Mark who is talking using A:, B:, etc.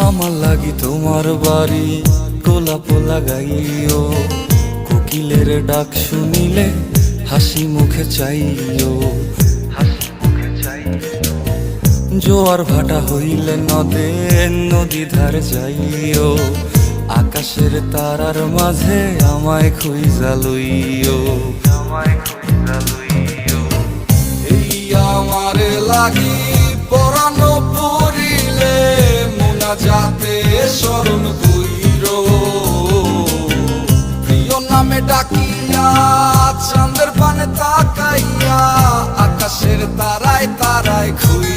A: আমার লাগি তোমার বাড়ি গোলাপ লাগাইও, কোকিলের ডাক শুনিলে হাসি মুখে চাইও, জোয়ার ভাটা হইলে নদে নদী ধার যাইও, আকাশের তারার মাঝে আমায় খুঁজা লইও, এই আমারে লাগি পরানো পড়িলে মুনাজাতে স্মরণ কইরো, প্রিয় নামে ডাকিয়া চাঁদের পানে তাকাইয়া, আকাশের তারায় তারায় খুঁজা